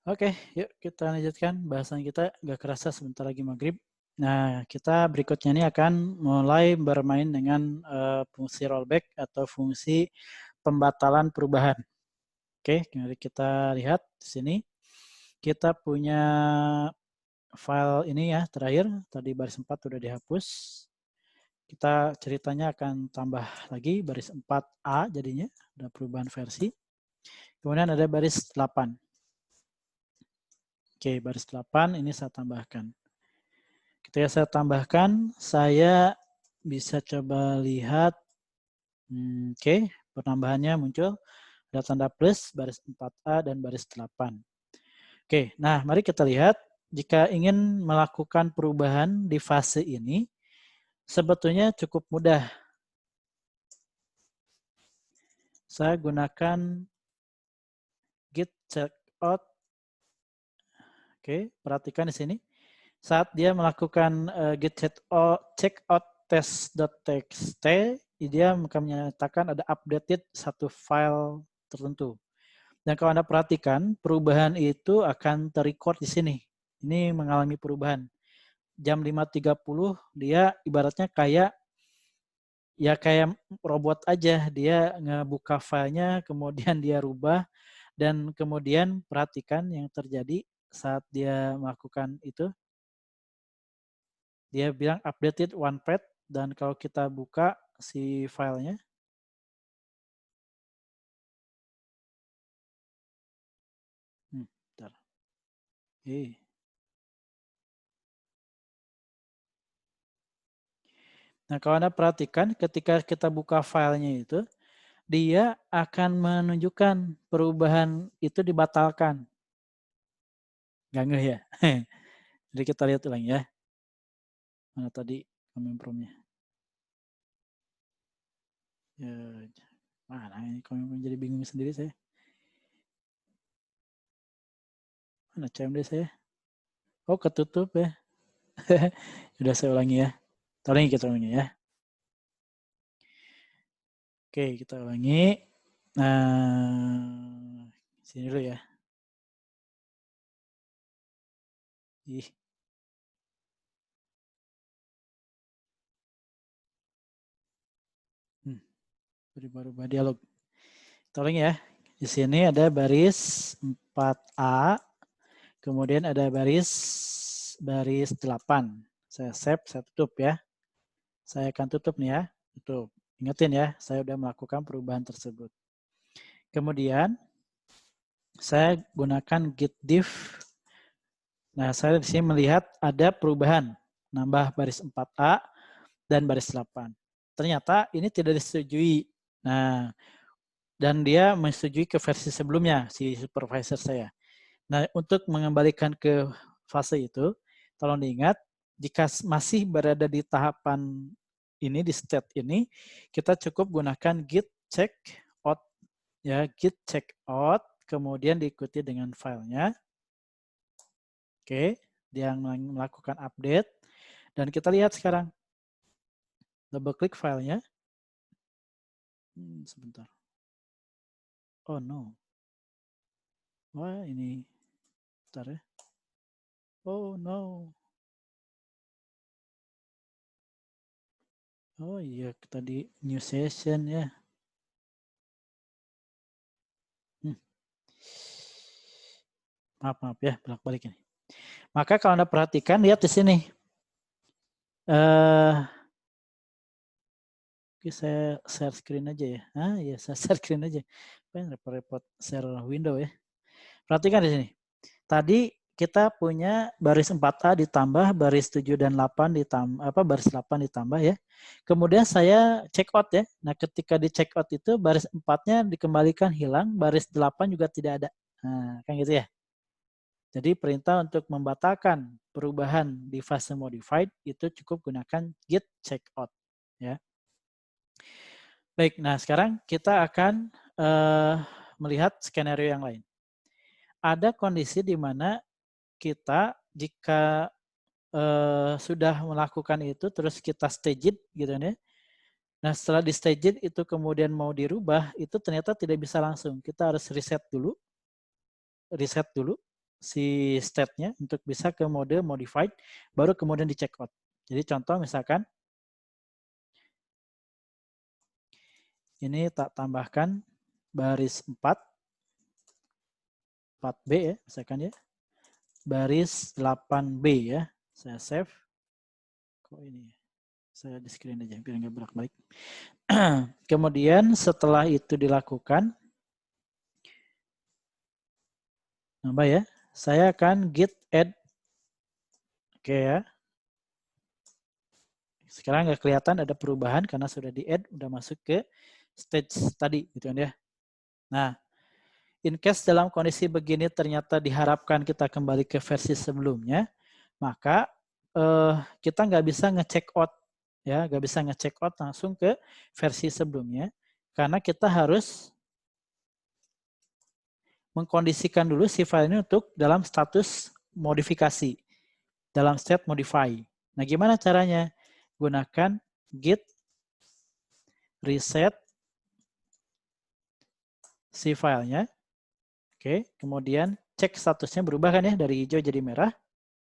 Oke, yuk kita lanjutkan bahasan kita. Gak kerasa sebentar lagi maghrib. Nah, kita berikutnya ini akan mulai bermain dengan fungsi rollback atau fungsi pembatalan perubahan. Oke, mari kita lihat di sini. Kita punya file ini ya, terakhir. Tadi baris 4 sudah dihapus. Kita ceritanya akan tambah lagi baris 4A jadinya. Ada perubahan versi. Kemudian ada baris 8. Oke, baris 8 ini saya tambahkan. Ketika saya tambahkan, saya bisa coba lihat, oke, penambahannya muncul, ada tanda plus, baris 4A, dan baris 8. Oke, nah mari kita lihat, jika ingin melakukan perubahan di fase ini, sebetulnya cukup mudah. Saya gunakan git checkout. Oke, perhatikan di sini. Saat dia melakukan git checkout test.txt, dia akan menyatakan ada updated satu file tertentu. Dan kalau Anda perhatikan, perubahan itu akan terrecord di sini. Ini mengalami perubahan. Jam 5.30 dia ibaratnya kayak robot aja. Dia ngebuka filenya, kemudian dia rubah, dan kemudian perhatikan yang terjadi saat dia melakukan itu. Dia bilang updated one page, dan kalau kita buka si filenya, bentar. Nah, kalau Anda perhatikan ketika kita buka filenya itu, dia akan menunjukkan perubahan itu dibatalkan. Nggak ngeh ya? Jadi kita lihat ulang ya. Mana tadi comment prompt-nya? Ya, mana ini comment prompt, jadi bingung sendiri saya. Mana CMD saya? Oh, ketutup ya. Sudah saya ulangi ya. Kita ulangi ya. Oke, kita ulangi. Nah, sini dulu ya. Ih. Berubah-ubah dialog. Kita ulangi ya. Di sini ada baris 4A, kemudian ada baris 8. Saya save, saya tutup ya. Saya akan tutup nih ya. Tutup. Ingetin ya, saya sudah melakukan perubahan tersebut. Kemudian saya gunakan git diff. Nah, saya di sini melihat ada perubahan, nambah baris 4A dan baris 8. Ternyata ini tidak disetujui. Nah, dan dia menyetujui ke versi sebelumnya, si supervisor saya. Nah, untuk mengembalikan ke fase itu, tolong diingat, jika masih berada di tahapan ini, di state ini, kita cukup gunakan git checkout, ya, git checkout, kemudian diikuti dengan filenya. Oke, dia melakukan update, dan kita lihat sekarang, double klik filenya. Sebentar. Oh no. Wah, ini, bentar ya. Oh no. Oh iya, tadi new session ya. Maaf ya, bolak-balik ini. Maka kalau Anda perhatikan, lihat di sini. Oke, saya share screen aja ya. Iya, saya share screen aja. Pengen repot-repot share window ya. Perhatikan di sini. Tadi kita punya baris 4A ditambah baris 7 dan 8 ditambah baris 8 ditambah ya. Kemudian saya check out ya. Nah, ketika di check out itu baris 4-nya dikembalikan hilang, baris 8 juga tidak ada. Nah, kan gitu ya. Jadi perintah untuk membatalkan perubahan di fase modified itu cukup gunakan git checkout ya. Baik, nah sekarang kita akan melihat skenario yang lain. Ada kondisi di mana kita jika sudah melakukan itu terus kita stage it gitu ya. Nah, setelah di stage it itu kemudian mau dirubah, itu ternyata tidak bisa langsung. Kita harus reset dulu. si state-nya untuk bisa ke mode modified, baru kemudian di check out. Jadi contoh misalkan ini tak tambahkan baris 4B ya, misalkan ya. Baris 8B ya. Saya save. Kok ini? Saya di screen aja biar nggak bolak-balik. Kemudian setelah itu dilakukan, nambah ya, saya akan git add. Oke ya. Sekarang nggak kelihatan ada perubahan karena sudah di add, udah masuk ke stage tadi gitu kan ya. Nah, in case dalam kondisi begini ternyata diharapkan kita kembali ke versi sebelumnya, maka kita nggak bisa nge-check out ya, nggak bisa nge-check out langsung ke versi sebelumnya karena kita harus mengkondisikan dulu si file ini untuk dalam status modifikasi, dalam state modify. Nah, gimana caranya? Gunakan git reset si filenya. Oke, kemudian cek statusnya berubah kan ya, dari hijau jadi merah.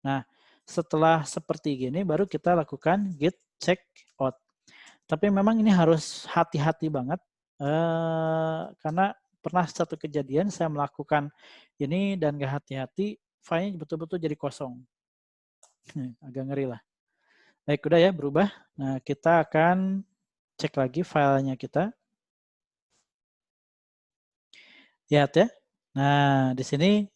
Nah, setelah seperti gini baru kita lakukan git check out. Tapi memang ini harus hati-hati banget karena pernah satu kejadian saya melakukan ini dan gak hati-hati, filenya betul-betul jadi kosong. Agak ngeri lah. Baik, udah ya berubah. Nah, kita akan cek lagi filenya kita. Lihat ya. Nah, di sini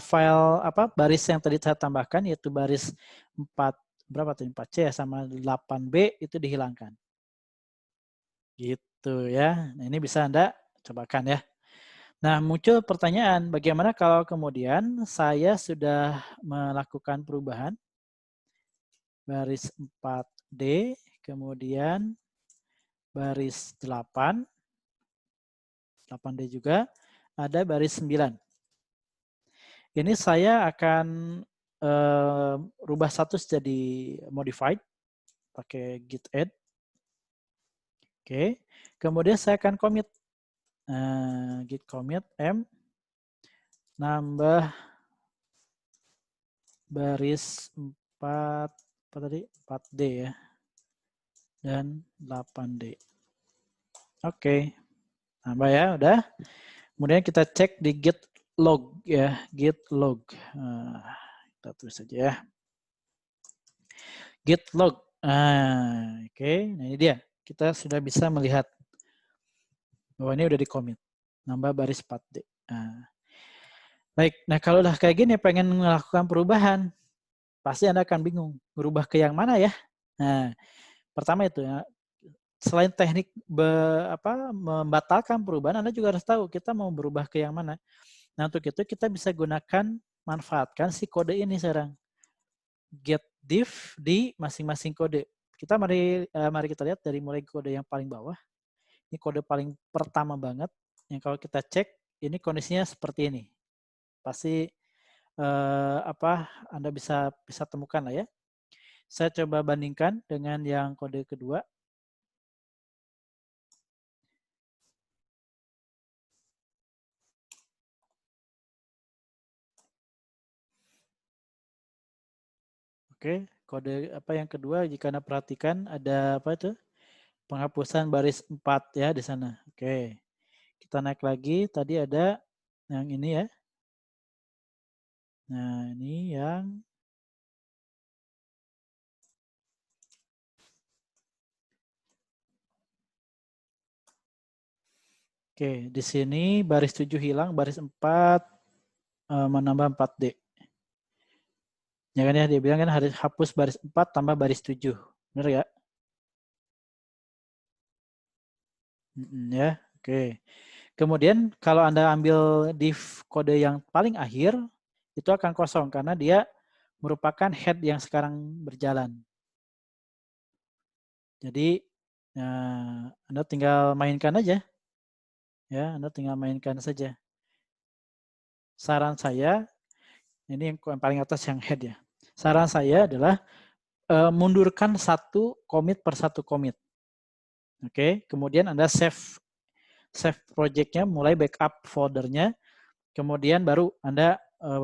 file baris yang tadi saya tambahkan yaitu baris 4C ya sama 8B itu dihilangkan. Gitu ya. Nah, ini bisa Anda cobakan ya. Nah, muncul pertanyaan, bagaimana kalau kemudian saya sudah melakukan perubahan baris 4D, kemudian baris 8D juga, ada baris 9. Ini saya akan rubah status jadi modified, pakai git add. Oke, kemudian saya akan commit. Git commit M, nambah baris 4D ya, dan 8D. Oke, nambah ya, udah. Kemudian kita cek di git log ya, git log. Kita tulis saja ya. Git log. Oke, nah ini dia. Kita sudah bisa melihat bahwa ini udah di commit. Nambah baris 4D. Baik, nah kalau udah kayak gini pengen melakukan perubahan, pasti Anda akan bingung. Berubah ke yang mana ya? Nah, pertama itu ya, selain teknik membatalkan perubahan, Anda juga harus tahu kita mau berubah ke yang mana. Nah, untuk itu kita bisa manfaatkan si kode ini sekarang. Get div di masing-masing kode. Mari kita lihat dari mulai kode yang paling bawah. Ini kode paling pertama banget. Yang kalau kita cek, ini kondisinya seperti ini. Pasti Anda bisa temukan lah ya. Saya coba bandingkan dengan yang kode kedua. Oke, kode yang kedua jika Anda perhatikan ada penghapusan baris 4 ya di sana. Oke. Kita naik lagi, tadi ada yang ini ya. Nah, ini yang Oke, di sini baris 7 hilang, baris 4 menambah 4D. Ya kan ya, dia bilang kan harus hapus baris 4 tambah baris 7. Benar ya? Ya, oke. Kemudian kalau Anda ambil div kode yang paling akhir, itu akan kosong karena dia merupakan head yang sekarang berjalan. Jadi Anda tinggal mainkan aja. Ya, Anda tinggal mainkan saja. Saran saya, ini yang paling atas yang head ya. Saran saya adalah mundurkan satu commit per satu commit. Oke, kemudian Anda save project-nya, mulai backup foldernya, kemudian baru Anda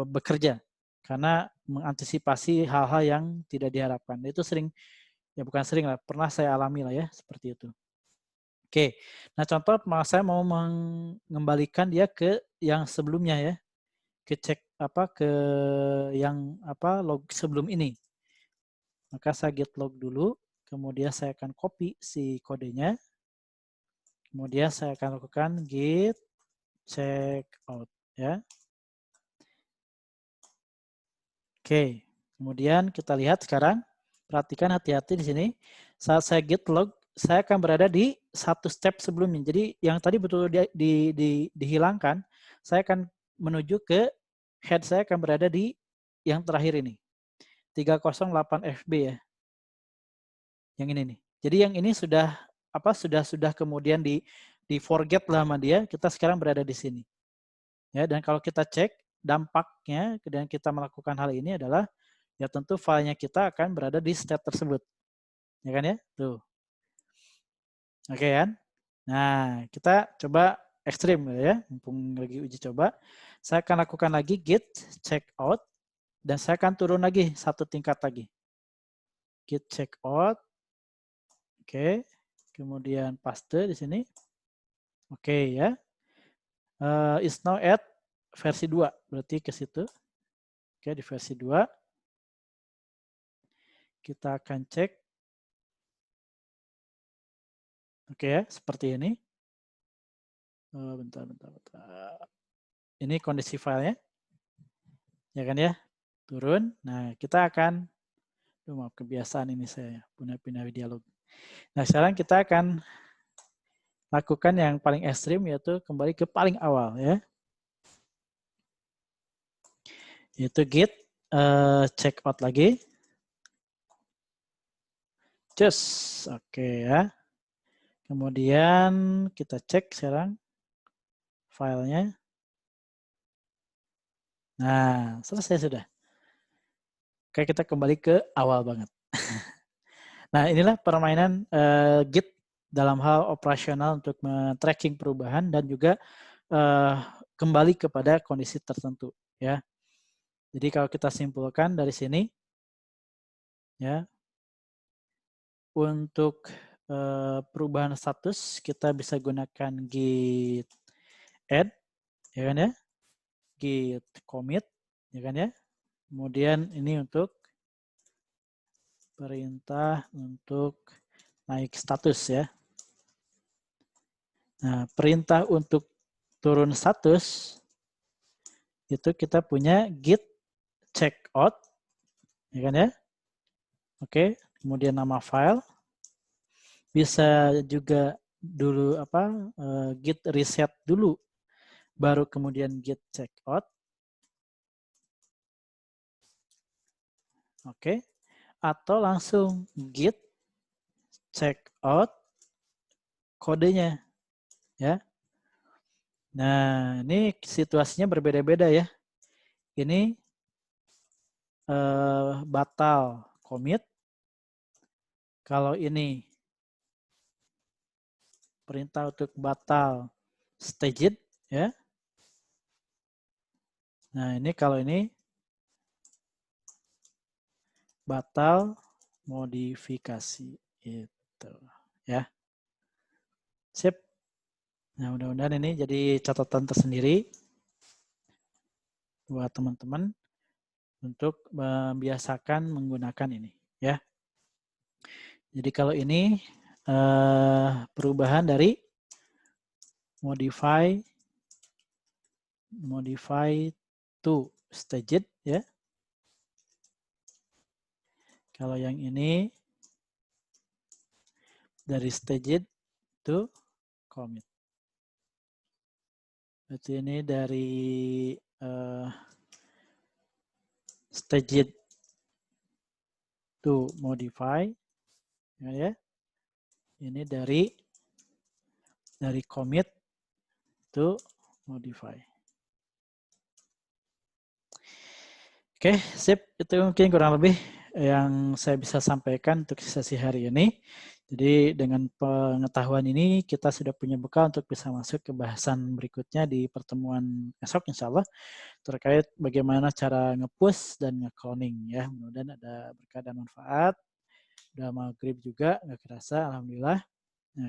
bekerja karena mengantisipasi hal-hal yang tidak diharapkan. Itu sering, ya bukan sering lah, pernah saya alami lah ya seperti itu. Oke, nah contoh saya mau mengembalikan dia ke yang sebelumnya ya, ke yang log sebelum ini. Maka saya git log dulu, kemudian saya akan copy si kodenya, kemudian saya akan lakukan git check out ya. Oke, kemudian kita lihat sekarang, perhatikan hati-hati di sini. Saat saya git log, saya akan berada di satu step sebelumnya. Jadi yang tadi betul dihilangkan, saya akan menuju ke head, saya akan berada di yang terakhir ini. 308 FB ya. Yang ini nih. Jadi yang ini sudah sudah kemudian di forget lah sama dia, kita sekarang berada di sini. Ya, dan kalau kita cek dampaknya dan kita melakukan hal ini adalah ya tentu filenya kita akan berada di state tersebut. Ya kan ya? Tuh. Oke kan? Nah, kita coba ekstrim ya, mumpung lagi uji coba. Saya akan lakukan lagi git check out dan saya akan turun lagi satu tingkat lagi. Git check out. Oke. Kemudian paste di sini. Oke ya. Is now at versi 2, berarti ke situ. Oke, di versi 2. Kita akan cek. Oke ya, seperti ini. Bentar. Ini kondisi filenya. Ya kan ya? Turun. Nah, kita akan, maaf kebiasaan ini saya, pindah dialog. Nah, sekarang kita akan lakukan yang paling ekstrim, yaitu kembali ke paling awal ya. Yaitu git check out lagi. Just, oke ya. Kemudian kita cek sekarang filenya. Nah, selesai sudah. Oke, kita kembali ke awal banget. Nah, inilah permainan Git dalam hal operasional untuk tracking perubahan dan juga kembali kepada kondisi tertentu. Ya. Jadi kalau kita simpulkan dari sini, ya, untuk perubahan status kita bisa gunakan git add, ya kan ya, git commit, ya kan ya. Kemudian ini untuk perintah untuk naik status ya. Nah, perintah untuk turun status itu kita punya git check out, ya kan ya. Oke, kemudian nama file. Bisa juga dulu git reset dulu, baru kemudian git check out. Oke, atau langsung git check out kodenya, ya. Nah, ini situasinya berbeda-beda ya. Ini batal commit. Kalau ini perintah untuk batal staged, ya. Nah, ini kalau ini batal modifikasi itu, ya. Sip. Nah, mudah-mudahan ini jadi catatan tersendiri buat teman-teman untuk membiasakan menggunakan ini, ya. Jadi kalau ini perubahan dari modify to staged, ya. Kalau yang ini dari staged to commit. Berarti ini dari staged to modify, ya. Ini dari commit to modify. Oke, sip. Itu mungkin kurang lebih yang saya bisa sampaikan untuk sesi hari ini. Jadi dengan pengetahuan ini kita sudah punya bekal untuk bisa masuk ke bahasan berikutnya di pertemuan esok insya Allah terkait bagaimana cara nge-push dan nge-cloning ya. Mudah-mudahan ada berkah dan manfaat. Udah maghrib juga, nggak kerasa, alhamdulillah.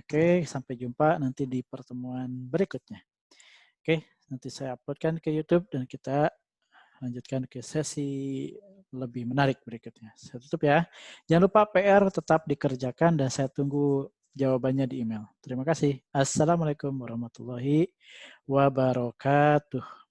Oke, sampai jumpa nanti di pertemuan berikutnya. Oke, nanti saya uploadkan ke YouTube dan kita lanjutkan ke sesi lebih menarik berikutnya. Saya tutup ya. Jangan lupa PR tetap dikerjakan dan saya tunggu jawabannya di email. Terima kasih. Assalamualaikum warahmatullahi wabarakatuh.